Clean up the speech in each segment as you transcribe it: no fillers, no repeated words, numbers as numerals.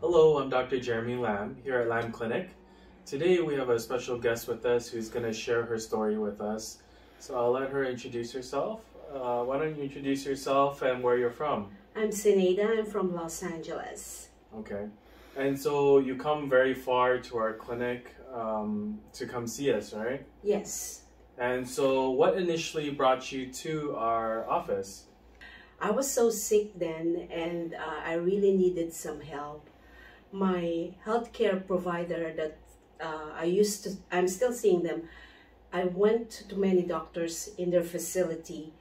Hello, I'm Dr. Jeremy Lam here at Lam Clinic. Today we have a special guest with us who's going to share her story with us. So I'll let her introduce herself. Why don't you introduce yourself and where you're from? I'm Zenaida. I'm from Los Angeles. Okay. And so you come very far to our clinic to come see us, right? Yes. And so what initially brought you to our office? I was so sick then, and I really needed some help. My healthcare provider that I'm still seeing them. I went to many doctors in their facility,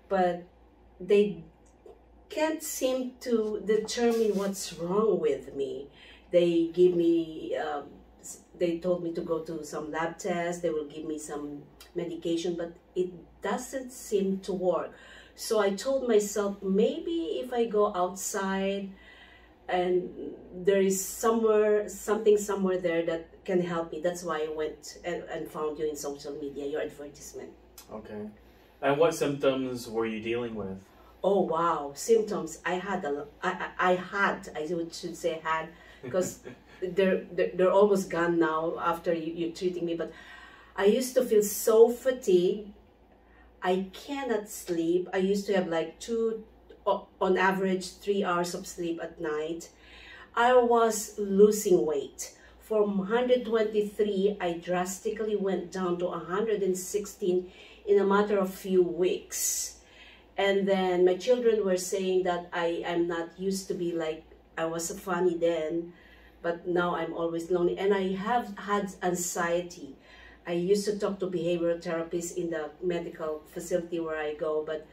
but they can't seem to determine what's wrong with me. They give me, they told me to go to some lab tests, they will give me some medication, but it doesn't seem to work. So I told myself, maybe if I go outside and there is something somewhere there that can help me. That's why I went and found you in social media, your advertisement. Okay. And what symptoms were you dealing with? Oh wow, symptoms. I should say had, because they're almost gone now after you treating me. But I used to feel so fatigued. I cannot sleep. I used to have like on average 3 hours of sleep at night. I was losing weight. From 123, I drastically went down to 116 in a matter of few weeks. And then my children were saying that I am not used to be like, I was funny then, but now I'm always lonely. And I have had anxiety. I used to talk to behavioral therapists in the medical facility where I go, but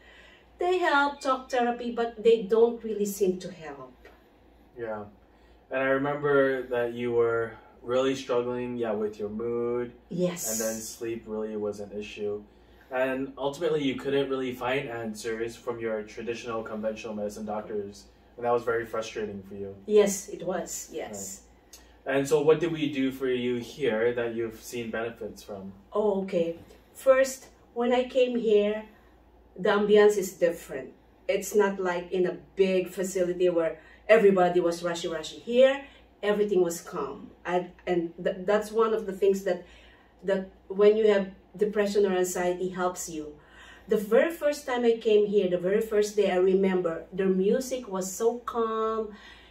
they help, talk therapy, but they don't really seem to help. Yeah. And I remember that you were really struggling, with your mood. Yes. And then sleep really was an issue. And ultimately, you couldn't really find answers from your traditional conventional medicine doctors. And that was very frustrating for you. Yes, it was. Yes. Right. And so what did we do for you here that you've seen benefits from? Oh, okay. First, when I came here, the ambience is different. It's not like in a big facility where everybody was rushy. Here, everything was calm. That's one of the things that when you have depression or anxiety helps you. The very first time I came here, the very first day, I remember the music was so calm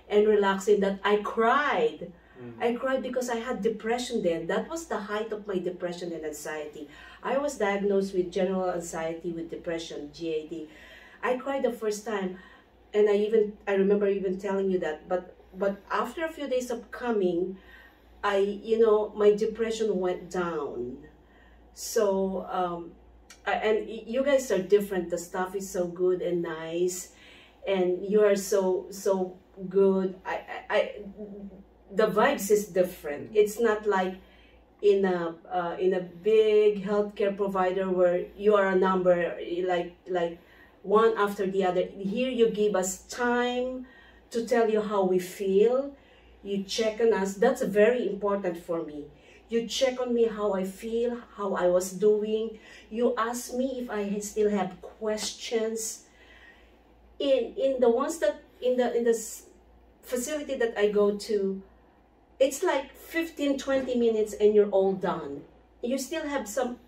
and relaxing that I cried. I cried because I had depression then. That was the height of my depression and anxiety. I was diagnosed with general anxiety with depression, GAD. I cried the first time, and I remember even telling you that. But after a few days of coming, my depression went down. So and you guys are different. The staff is so good and nice, and you are so good. The vibes is different. It's not like in a big healthcare provider where you are a number, like one after the other. Here you give us time to tell you how we feel. You check on us. That's very important for me. You check on me how I feel, how I was doing. You ask me if I still have questions. In the ones that in the facility that I go to, it's like 15-20 minutes and you're all done. You still have some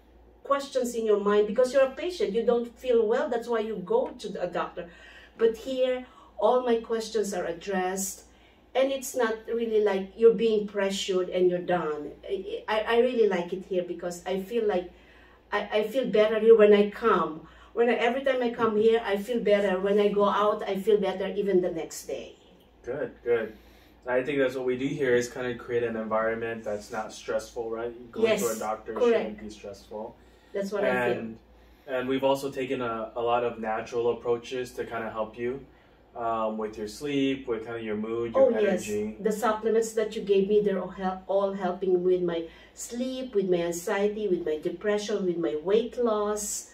questions in your mind because you're a patient. You don't feel well. That's why you go to a doctor. But here, all my questions are addressed. And it's not really like you're being pressured and you're done. I really like it here because I feel like I feel better here when I come. Every time I come here, I feel better. When I go out, I feel better even the next day. Good. I think that's what we do here is kind of create an environment that's not stressful, right? Going to a doctor shouldn't be stressful. That's what I feel. And we've also taken a lot of natural approaches to kind of help you. With your sleep, with kind of your mood, your energy. Yes. The supplements that you gave me, they're all helping with my sleep, with my anxiety, with my depression, with my weight loss,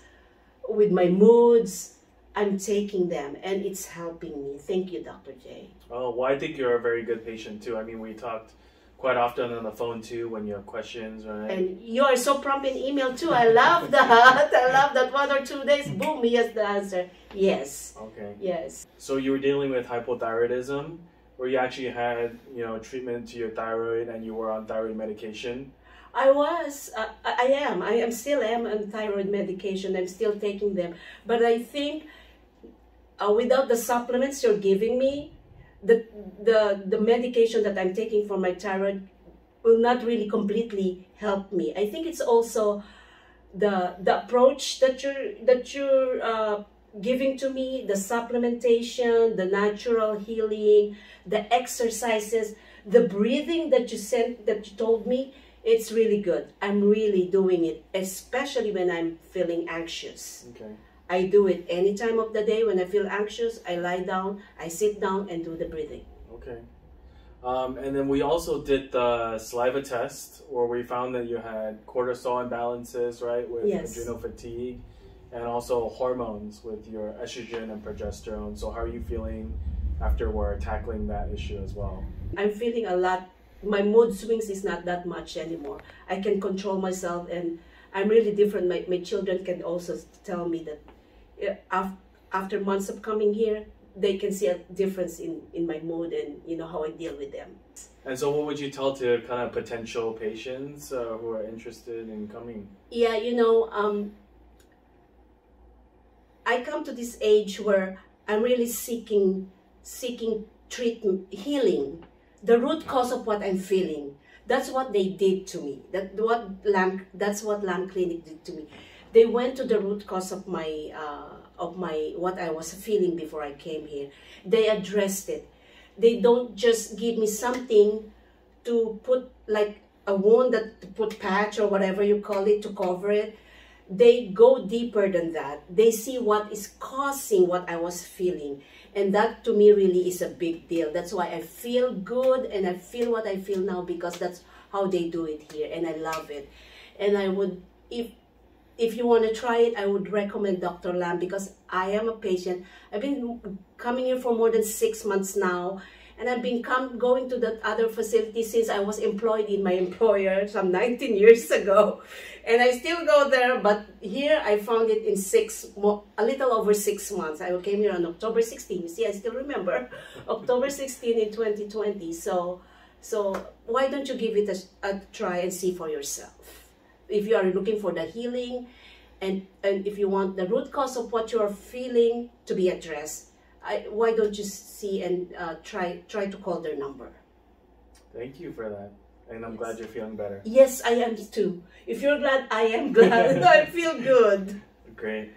with my moods. I'm taking them and it's helping me. Thank you, Dr. J. Oh, well, I think you're a very good patient too. I mean, we talked quite often on the phone too when you have questions, right? And you are so prompt in email too. I love that. I love that 1 or 2 days, boom, he has the answer. Yes. Okay. Yes. So you were dealing with hypothyroidism, where you actually had, treatment to your thyroid and you were on thyroid medication? I was, I still am on thyroid medication. I'm still taking them. But I think without the supplements you're giving me, the medication that I'm taking for my thyroid will not really completely help me. I think it's also the approach that you're giving to me, the supplementation, the natural healing, the exercises, the breathing that you told me. It's really good. I'm really doing it, especially when I'm feeling anxious. Okay. I do it any time of the day. When I feel anxious, I lie down, I sit down and do the breathing. Okay. And then we also did the saliva test where we found that you had cortisol imbalances, right, with adrenal fatigue, and also hormones with your estrogen and progesterone. So how are you feeling after we're tackling that issue as well? I'm feeling a lot. My mood swings is not that much anymore. I can control myself, and I'm really different. My children can also tell me that after months of coming here, they can see a difference in my mood and how I deal with them. And so what would you tell to kind of potential patients who are interested in coming? Yeah, I come to this age where I'm really seeking treatment, healing, the root cause of what I'm feeling. That's what they did to me. That's what Lamb Clinic did to me. They went to the root cause of my what I was feeling before I came here. They addressed it. They don't just give me something to put, like a wound, to put patch or whatever you call it, to cover it. They go deeper than that. They see what is causing what I was feeling. And that to me really is a big deal. That's why I feel good and I feel what I feel now, because that's how they do it here. And I love it. And I would, if you want to try it, I would recommend Dr. Lam, because I am a patient. I've been coming here for more than 6 months now. And I've been going to that other facility since I was employed in my employer some 19 years ago. And I still go there, but here I found it in a little over 6 months. I came here on October 16. You see, I still remember. October 16 in 2020. So why don't you give it a try and see for yourself? If you are looking for the healing and if you want the root cause of what you are feeling to be addressed, why don't you see and try to call their number? Thank you for that. And I'm glad you're feeling better. Yes, I am too. If you're glad, I am glad. I feel good. Great.